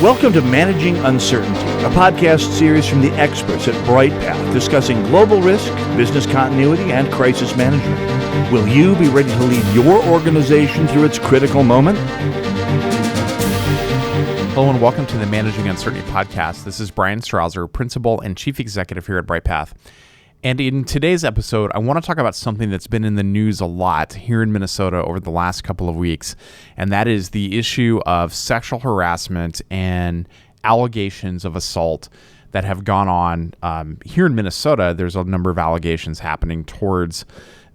Welcome to Managing Uncertainty, a podcast series from the experts at Bryghtpath discussing global risk, business continuity, and crisis management. Will you be ready to lead your organization through its critical moment? Hello and welcome to the Managing Uncertainty podcast. This is Bryan Strawser, Principal and Chief Executive here at Bryghtpath. And in today's episode, I want to talk about something that's been in the news a lot here in Minnesota over the last couple of weeks, and that is the issue of sexual harassment and allegations of assault that have gone on. Here in Minnesota, there's a number of allegations happening towards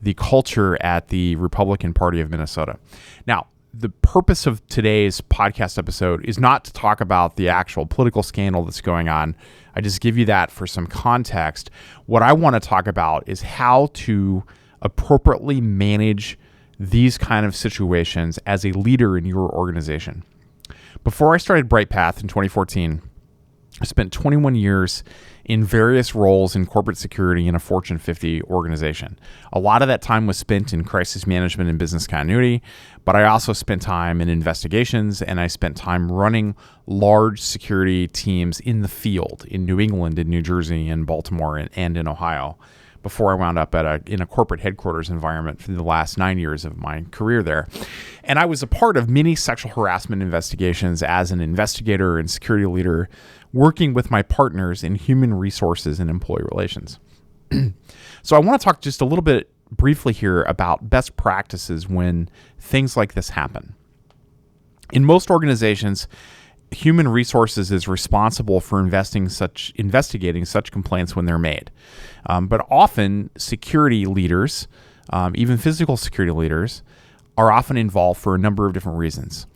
the culture at the Republican Party of Minnesota. Now, the purpose of today's podcast episode is not to talk about the actual political scandal that's going on. I just give you that for some context. What I want to talk about is how to appropriately manage these kind of situations as a leader in your organization. Before I started Bryghtpath in 2014, I spent 21 years in various roles in corporate security in a Fortune 50 organization. A lot of that time was spent in crisis management and business continuity, but I also spent time in investigations, and I spent time running large security teams in the field in New England, in New Jersey, in Baltimore, and in Ohio, before I wound up in a corporate headquarters environment for the last 9 years of my career there. And I was a part of many sexual harassment investigations as an investigator and security leader, working with my partners in human resources and employee relations. So I want to talk just a little bit briefly here about best practices when things like this happen. In most organizations, human resources is responsible for investigating such complaints when they're made. But often security leaders, even physical security leaders, are often involved for a number of different reasons.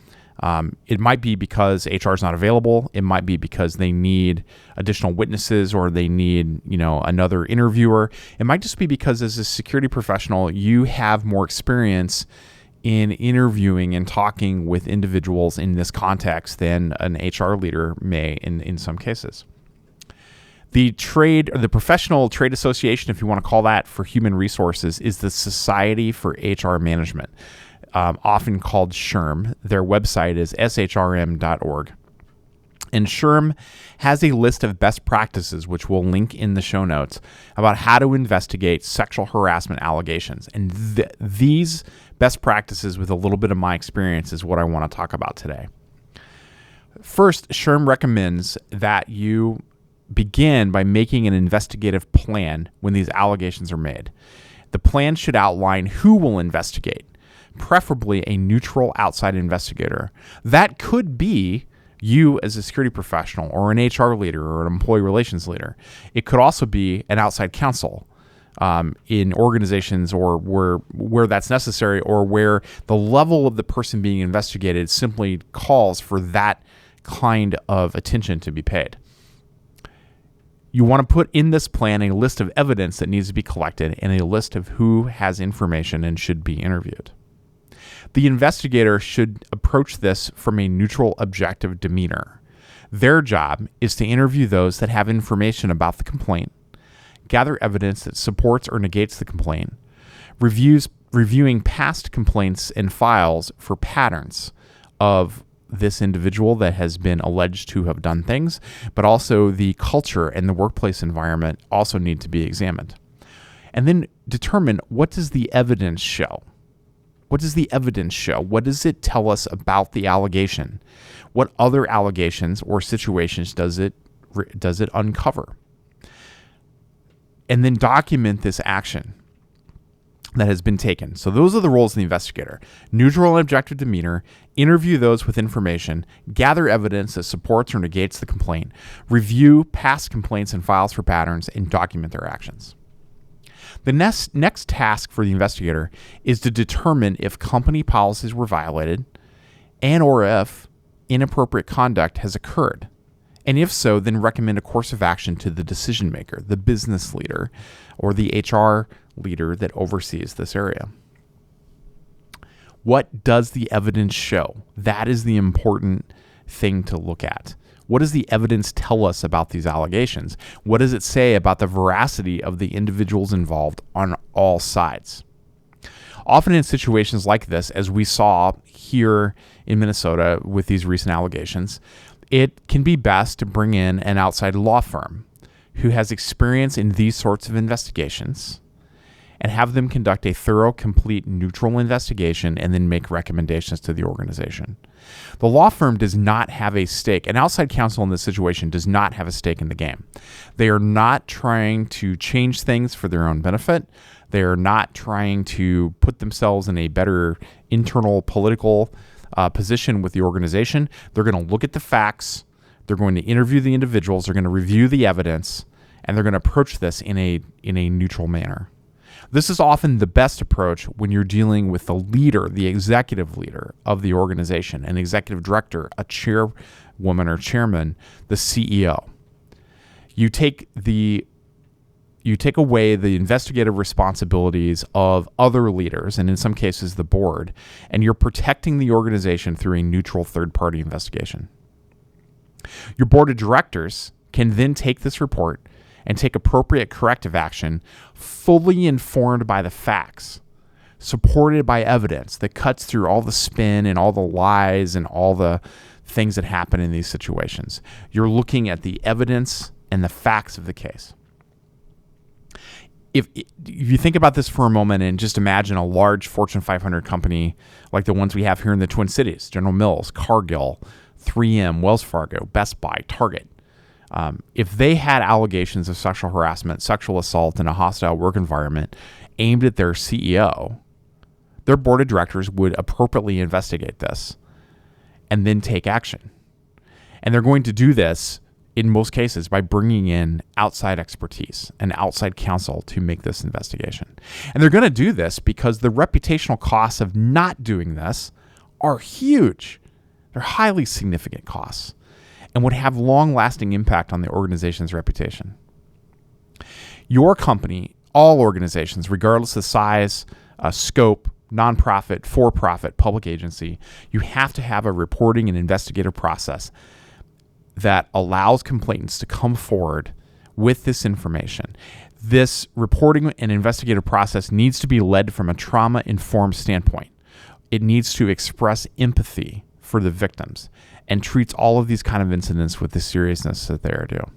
It might be because HR is not available. It might be because they need additional witnesses or they need, another interviewer. It might just be because as a security professional, you have more experience in interviewing and talking with individuals in this context than an HR leader may in some cases. The trade, or the professional trade association, if you want to call that, for human resources is the Society for HR Management, often called SHRM. Their website is shrm.org. And SHRM has a list of best practices, which we'll link in the show notes, about how to investigate sexual harassment allegations. And these best practices, with a little bit of my experience, is what I want to talk about today. First, SHRM recommends that you begin by making an investigative plan when these allegations are made. The plan should outline who will investigate, preferably a neutral outside investigator. That could be you as a security professional or an HR leader or an employee relations leader. It could also be an outside counsel in organizations or where that's necessary, or where the level of the person being investigated simply calls for that kind of attention to be paid. You want to put in this plan a list of evidence that needs to be collected and a list of who has information and should be interviewed. The investigator should approach this from a neutral, objective demeanor. Their job is to interview those that have information about the complaint, gather evidence that supports or negates the complaint, reviewing past complaints and files for patterns of this individual that has been alleged to have done things, but also the culture and the workplace environment also need to be examined. And then determine, what does the evidence show? What does the evidence show? What does it tell us about the allegation? What other allegations or situations does it uncover? And then document this action that has been taken. So those are the roles of the investigator: neutral and objective demeanor, interview those with information, gather evidence that supports or negates the complaint, review past complaints and files for patterns, and document their actions. The next task for the investigator is to determine if company policies were violated and or if inappropriate conduct has occurred. And if so, then recommend a course of action to the decision maker, the business leader, or the HR leader that oversees this area. What does the evidence show? That is the important thing to look at. What does the evidence tell us about these allegations? What does it say about the veracity of the individuals involved on all sides? Often in situations like this, as we saw here in Minnesota with these recent allegations, it can be best to bring in an outside law firm who has experience in these sorts of investigations and have them conduct a thorough, complete, neutral investigation and then make recommendations to the organization. The law firm does not have a stake. An outside counsel in this situation does not have a stake in the game. They are not trying to change things for their own benefit. They are not trying to put themselves in a better internal political position with the organization. They're going to look at the facts. They're going to interview the individuals. They're going to review the evidence, and they're going to approach this in a neutral manner. This is often the best approach when you're dealing with the leader, the executive leader of the organization, an executive director, a chairwoman or chairman, the CEO. You take away the investigative responsibilities of other leaders, and in some cases the board, and you're protecting the organization through a neutral third-party investigation. Your board of directors can then take this report and take appropriate corrective action, fully informed by the facts, supported by evidence that cuts through all the spin and all the lies and all the things that happen in these situations. You're looking at the evidence and the facts of the case. If you think about this for a moment and just imagine a large Fortune 500 company like the ones we have here in the Twin Cities, General Mills, Cargill, 3M, Wells Fargo, Best Buy, Target. If they had allegations of sexual harassment, sexual assault in a hostile work environment aimed at their CEO, their board of directors would appropriately investigate this and then take action. And they're going to do this in most cases by bringing in outside expertise and outside counsel to make this investigation. And they're going to do this because the reputational costs of not doing this are huge. They're highly significant costs and would have long-lasting impact on the organization's reputation. Your company, all organizations, regardless of size, scope, nonprofit, for-profit, public agency, you have to have a reporting and investigative process that allows complainants to come forward with this information. This reporting and investigative process needs to be led from a trauma-informed standpoint. It needs to express empathy for the victims and treats all of these kind of incidents with the seriousness that they are due.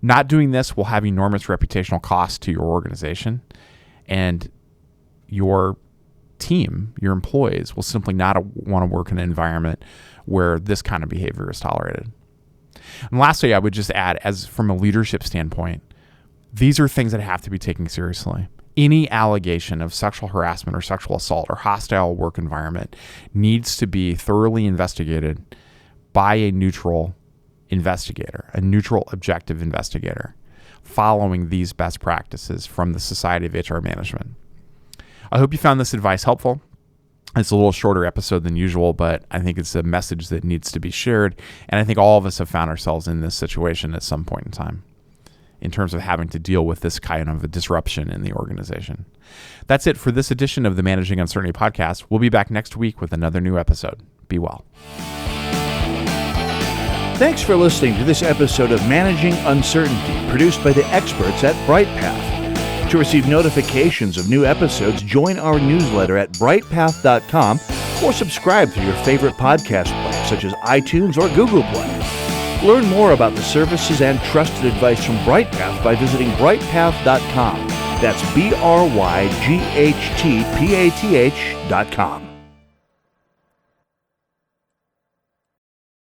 Not doing this will have enormous reputational costs to your organization, and your team, your employees, will simply not want to work in an environment where this kind of behavior is tolerated. And lastly, I would just add, as from a leadership standpoint, these are things that have to be taken seriously. Any allegation of sexual harassment or sexual assault or hostile work environment needs to be thoroughly investigated by a neutral investigator, a neutral, objective investigator, following these best practices from the Society of HR Management. I hope you found this advice helpful. It's a little shorter episode than usual, but I think it's a message that needs to be shared. And I think all of us have found ourselves in this situation at some point in time, in terms of having to deal with this kind of a disruption in the organization. That's it for this edition of the Managing Uncertainty podcast. We'll be back next week with another new episode. Be well. Thanks for listening to this episode of Managing Uncertainty, produced by the experts at Bryghtpath. To receive notifications of new episodes, join our newsletter at bryghtpath.com or subscribe through your favorite podcast player, such as iTunes or Google Play. Learn more about the services and trusted advice from Bryghtpath by visiting bryghtpath.com. That's BRYGHTPATH.com.